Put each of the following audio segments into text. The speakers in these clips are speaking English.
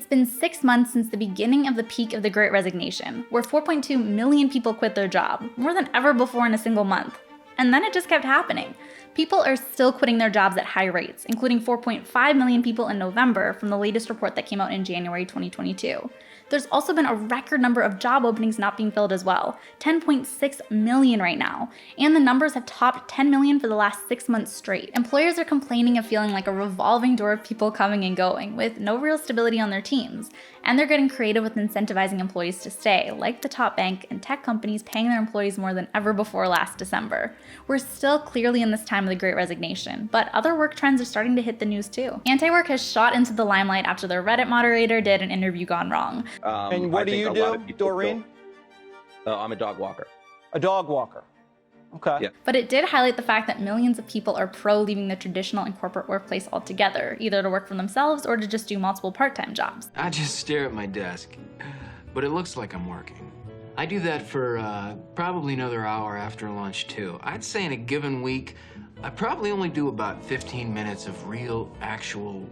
been 6 months since the beginning of the peak of the Great Resignation, where 4.2 million people quit their job, more than ever before in a single month. And then it just kept happening. People are still quitting their jobs at high rates, including 4.5 million people in November from the latest report that came out in January 2022. There's also been a record number of job openings not being filled as well, 10.6 million right now, and the numbers have topped 10 million for the last 6 months straight. Employers are complaining of feeling like a revolving door of people coming and going, with no real stability on their teams, and they're getting creative with incentivizing employees to stay, like the top bank and tech companies paying their employees more than ever before last December. We're still clearly in this time of the Great Resignation, but other work trends are starting to hit the news too. Antiwork has shot into the limelight after their Reddit moderator did an interview gone wrong. And what do you do, Doreen? I'm a dog walker. A dog walker. Okay. Yeah. But it did highlight the fact that millions of people are pro leaving the traditional and corporate workplace altogether, either to work for themselves or to just do multiple part-time jobs. I just stare at my desk, but it looks like I'm working. I do that for probably another hour after lunch too. I'd say in a given week, I probably only do about 15 minutes of real, actual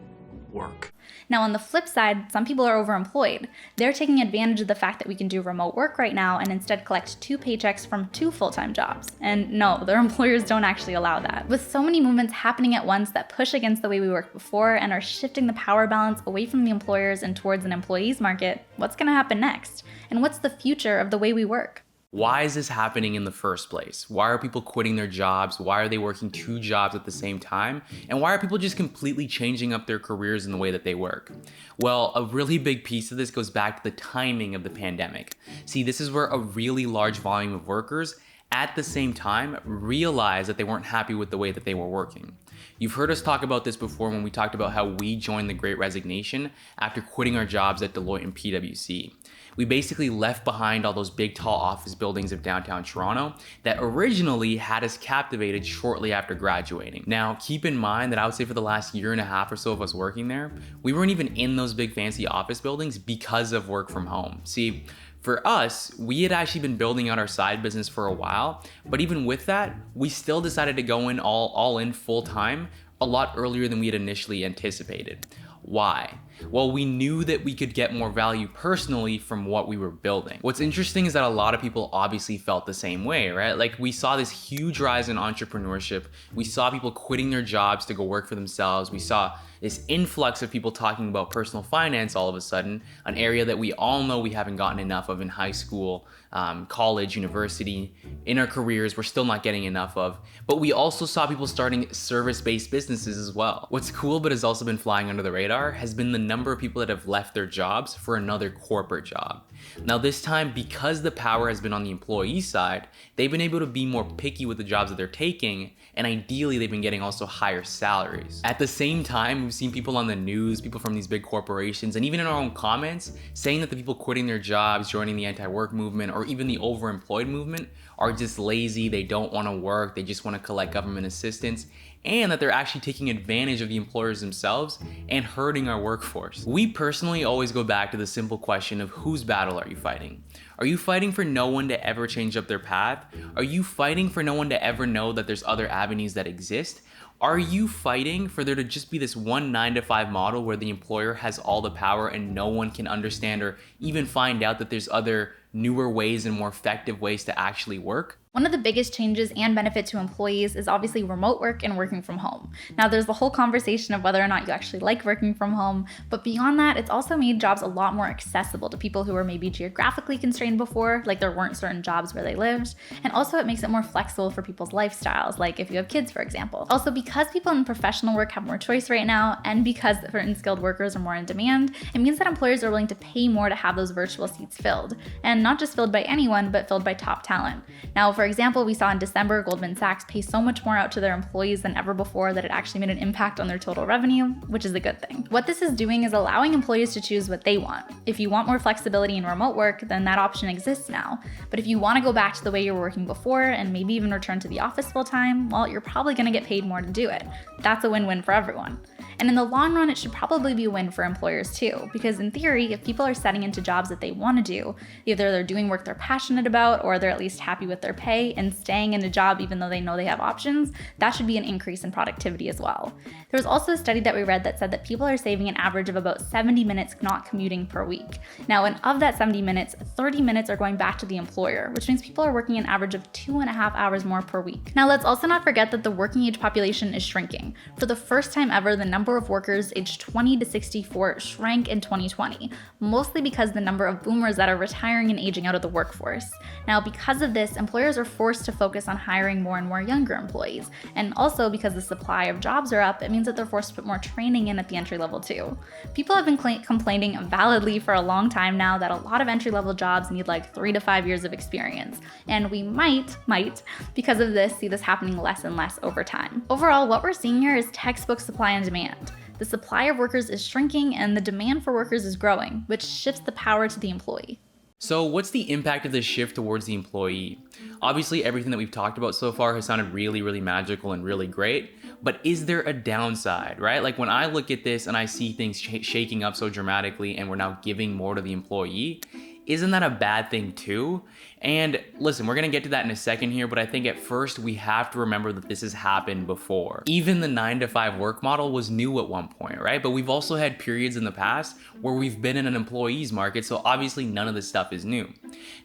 work. Now on the flip side, some people are overemployed. They're taking advantage of the fact that we can do remote work right now and instead collect 2 paychecks from 2 full-time jobs. And no, their employers don't actually allow that. With so many movements happening at once that push against the way we worked before and are shifting the power balance away from the employers and towards an employee's market, what's gonna happen next? And what's the future of the way we work? Why is this happening in the first place? Why are people quitting their jobs? Why are they working 2 jobs at the same time? And why are people just completely changing up their careers in the way that they work? Well, a really big piece of this goes back to the timing of the pandemic. See, this is where a really large volume of workers at the same time realized that they weren't happy with the way that they were working. You've heard us talk about this before when we talked about how we joined the Great Resignation after quitting our jobs at Deloitte and PwC. We basically left behind all those big tall office buildings of downtown Toronto that originally had us captivated shortly after graduating. Now, keep in mind that I would say for the last year and a half or so of us working there, we weren't even in those big fancy office buildings because of work from home. See, for us, we had actually been building out our side business for a while, but even with that, we still decided to go in all in full time a lot earlier than we had initially anticipated. Why? Well, we knew that we could get more value personally from what we were building. What's interesting is that a lot of people obviously felt the same way, right? Like we saw this huge rise in entrepreneurship. We saw people quitting their jobs to go work for themselves. We saw this influx of people talking about personal finance all of a sudden, an area that we all know we haven't gotten enough of in high school, college, university, in our careers, we're still not getting enough of. But we also saw people starting service-based businesses as well. What's cool but has also been flying under the radar has been the number of people that have left their jobs for another corporate job. Now this time, because the power has been on the employee side, they've been able to be more picky with the jobs that they're taking, and ideally they've been getting also higher salaries. At the same time, we've seen people on the news, people from these big corporations, and even in our own comments, saying that the people quitting their jobs, joining the anti-work movement, or even the overemployed movement are just lazy, they don't want to work, they just want to collect government assistance, and that they're actually taking advantage of the employers themselves and hurting our workforce. We personally always go back to the simple question of whose battle are you fighting? Are you fighting for no one to ever change up their path? Are you fighting for no one to ever know that there's other avenues that exist? Are you fighting for there to just be this one 9-to-5 model where the employer has all the power and no one can understand or even find out that there's other newer ways and more effective ways to actually work? One of the biggest changes and benefit to employees is obviously remote work and working from home. Now there's the whole conversation of whether or not you actually like working from home, but beyond that, it's also made jobs a lot more accessible to people who were maybe geographically constrained before, like there weren't certain jobs where they lived, and also it makes it more flexible for people's lifestyles, like if you have kids, for example. Also, because people in professional work have more choice right now, and because certain skilled workers are more in demand, it means that employers are willing to pay more to have those virtual seats filled, and not just filled by anyone, but filled by top talent. Now, for example, we saw in December, Goldman Sachs pay so much more out to their employees than ever before that it actually made an impact on their total revenue, which is a good thing. What this is doing is allowing employees to choose what they want. If you want more flexibility in remote work, then that option exists now. But if you want to go back to the way you were working before and maybe even return to the office full time, well, you're probably going to get paid more to do it. That's a win-win for everyone. And in the long run, it should probably be a win for employers too, because in theory, if people are setting into jobs that they want to do, either they're doing work they're passionate about or they're at least happy with their pay, pay and staying in a job even though they know they have options, that should be an increase in productivity as well. There was also a study that we read that said that people are saving an average of about 70 minutes not commuting per week. Now, and of that 70 minutes, 30 minutes are going back to the employer, which means people are working an average of 2.5 hours more per week. Now, let's also not forget that the working age population is shrinking. For the first time ever, the number of workers aged 20 to 64 shrank in 2020, mostly because the number of boomers that are retiring and aging out of the workforce. Now, because of this, employers are forced to focus on hiring more and more younger employees. And also because the supply of jobs are up, it means that they're forced to put more training in at the entry level too. People have been complaining validly for a long time now that a lot of entry level jobs need like 3 to 5 years of experience. And we might, because of this, see this happening less and less over time. Overall, what we're seeing here is textbook supply and demand. The supply of workers is shrinking and the demand for workers is growing, which shifts the power to the employee. So what's the impact of this shift towards the employee? Obviously, everything that we've talked about so far has sounded really, really magical and really great, but is there a downside, right? Like when I look at this and I see things shaking up so dramatically and we're now giving more to the employee, isn't that a bad thing too? And listen, we're gonna get to that in a second here, but I think at first we have to remember that this has happened before. Even the 9-to-5 work model was new at one point, right? But we've also had periods in the past where we've been in an employee's market, so obviously none of this stuff is new.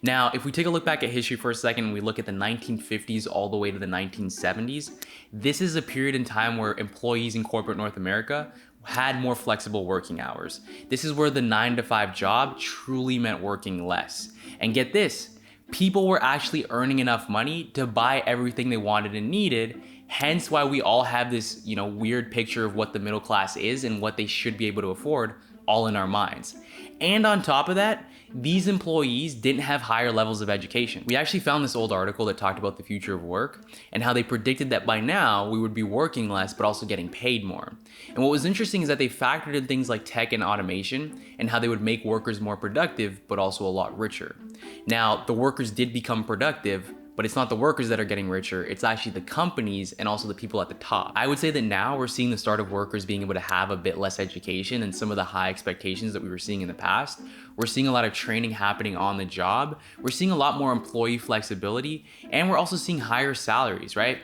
Now, if we take a look back at history for a second and we look at the 1950s all the way to the 1970s, this is a period in time where employees in corporate North America had more flexible working hours. This is where the 9-to-5 job truly meant working less. And get this, people were actually earning enough money to buy everything they wanted and needed, hence why we all have this, weird picture of what the middle class is and what they should be able to afford all in our minds. And on top of that, these employees didn't have higher levels of education. We actually found this old article that talked about the future of work and how they predicted that by now we would be working less but also getting paid more. And what was interesting is that they factored in things like tech and automation and how they would make workers more productive but also a lot richer. Now, the workers did become productive, but it's not the workers that are getting richer, it's actually the companies and also the people at the top. I would say that now we're seeing the start of workers being able to have a bit less education and some of the high expectations that we were seeing in the past. We're seeing a lot of training happening on the job. We're seeing a lot more employee flexibility, and we're also seeing higher salaries, right?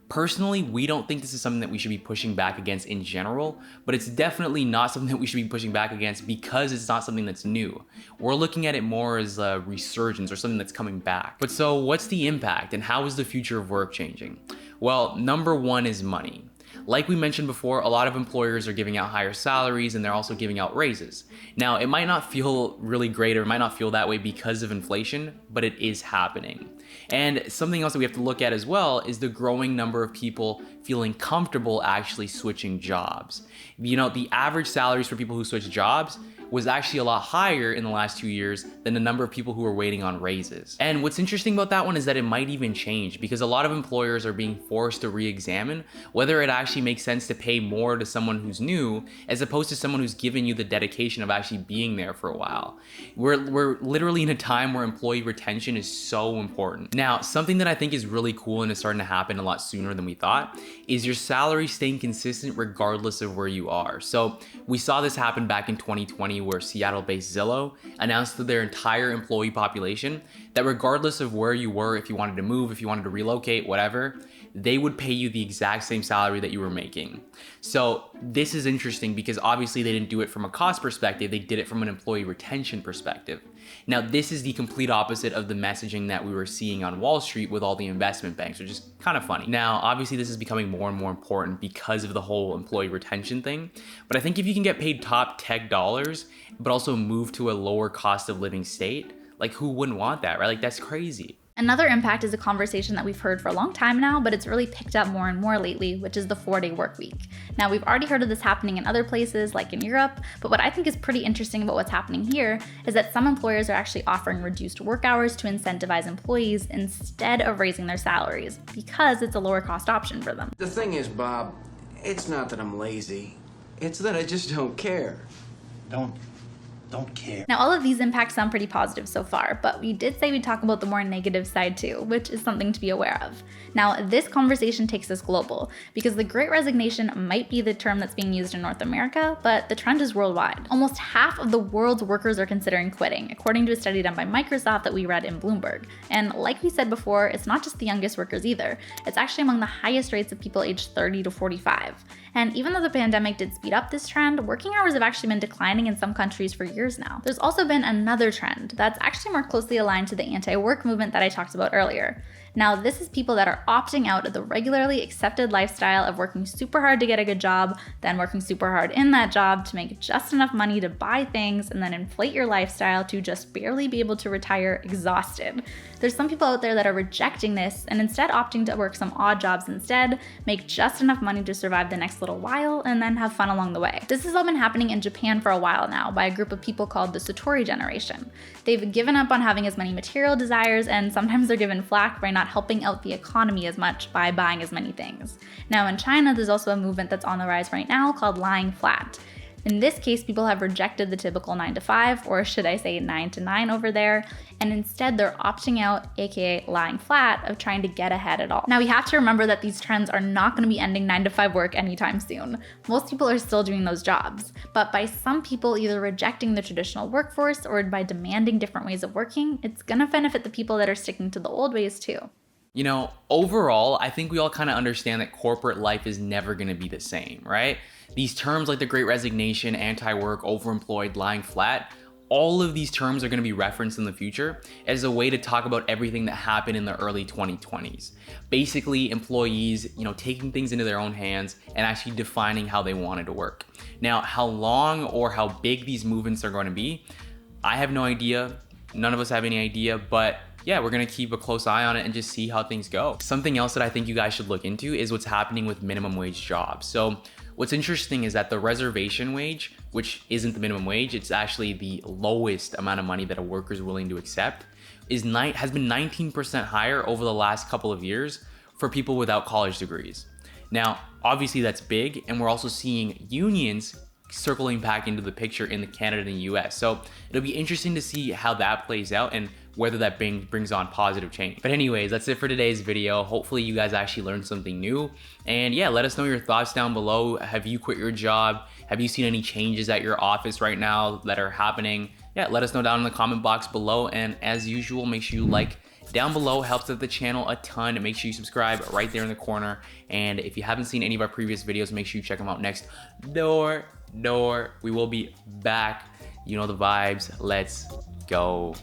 Personally, we don't think this is something that we should be pushing back against in general, but it's definitely not something that we should be pushing back against because it's not something that's new. We're looking at it more as a resurgence or something that's coming back. But so what's the impact and how is the future of work changing? Well, number one is money. Like we mentioned before, a lot of employers are giving out higher salaries and they're also giving out raises. Now, it might not feel really great or it might not feel that way because of inflation, but it is happening. And something else that we have to look at as well is the growing number of people feeling comfortable actually switching jobs. The average salaries for people who switch jobs was actually a lot higher in the last 2 years than the number of people who are waiting on raises. And what's interesting about that one is that it might even change because a lot of employers are being forced to re-examine whether it actually makes sense to pay more to someone who's new as opposed to someone who's given you the dedication of actually being there for a while. We're literally in a time where employee retention is so important. Now, something that I think is really cool and is starting to happen a lot sooner than we thought is your salary staying consistent regardless of where you are. So we saw this happen back in 2020 where Seattle-based Zillow announced to their entire employee population that regardless of where you were, if you wanted to move, if you wanted to relocate, whatever, they would pay you the exact same salary that you were making. So this is interesting because obviously they didn't do it from a cost perspective, they did it from an employee retention perspective. Now, this is the complete opposite of the messaging that we were seeing on Wall Street with all the investment banks, which is kind of funny. Now, obviously this is becoming more and more important because of the whole employee retention thing, but I think if you can get paid top tech dollars, but also move to a lower cost of living state, like who wouldn't want that, right? Like that's crazy. Another impact is a conversation that we've heard for a long time now, but it's really picked up more and more lately, which is the 4-day work week. Now, we've already heard of this happening in other places, like in Europe, but what I think is pretty interesting about what's happening here is that some employers are actually offering reduced work hours to incentivize employees instead of raising their salaries, because it's a lower cost option for them. The thing is, don't care. Now, all of these impacts sound pretty positive so far, but we did say we'd talk about the more negative side too, which is something to be aware of. Now, this conversation takes us global, because the Great Resignation might be the term that's being used in North America, but the trend is worldwide. Almost half of the world's workers are considering quitting, according to a study done by Microsoft that we read in Bloomberg. And like we said before, it's not just the youngest workers either. It's actually among the highest rates of people aged 30 to 45. And even though the pandemic did speed up this trend, working hours have actually been declining in some countries for years now. There's also been another trend that's actually more closely aligned to the anti-work movement that I talked about earlier. Now, this is people that are opting out of the regularly accepted lifestyle of working super hard to get a good job, then working super hard in that job to make just enough money to buy things, and then inflate your lifestyle to just barely be able to retire exhausted. There's some people out there that are rejecting this and instead opting to work some odd jobs instead, make just enough money to survive the next little while, and then have fun along the way. This has all been happening in Japan for a while now by a group of people called the Satori generation. They've given up on having as many material desires, and sometimes they're given flack by not helping out the economy as much by buying as many things. Now in China, there's also a movement that's on the rise right now called lying flat. In this case, people have rejected the typical 9 to 5, or should I say 9 to 9 over there, and instead they're opting out, aka lying flat, of trying to get ahead at all. Now we have to remember that these trends are not going to be ending 9 to 5 work anytime soon. Most people are still doing those jobs, but by some people either rejecting the traditional workforce or by demanding different ways of working, it's going to benefit the people that are sticking to the old ways too. You know, overall, I think we all kind of understand that corporate life is never going to be the same, right? These terms like the Great Resignation, anti-work, overemployed, lying flat, all of these terms are going to be referenced in the future as a way to talk about everything that happened in the early 2020s. Basically, employees, taking things into their own hands and actually defining how they wanted to work. Now, how long or how big these movements are going to be, I have no idea. None of us have any idea, but yeah, we're gonna keep a close eye on it and just see how things go. Something else that I think you guys should look into is what's happening with minimum wage jobs. So what's interesting is that the reservation wage, which isn't the minimum wage, it's actually the lowest amount of money that a worker is willing to accept, has been 19% higher over the last couple of years for people without college degrees. Now, obviously that's big, and we're also seeing unions circling back into the picture in Canada and the US. So it'll be interesting to see how that plays out and whether that brings on positive change. But anyways, that's it for today's video. Hopefully you guys actually learned something new. And yeah, let us know your thoughts down below. Have you quit your job? Have you seen any changes at your office right now that are happening? Yeah, let us know down in the comment box below. And as usual, make sure you like down below, helps out the channel a ton. Make sure you subscribe right there in the corner. And if you haven't seen any of our previous videos, make sure you check them out next door. We will be back. You know the vibes. Let's go.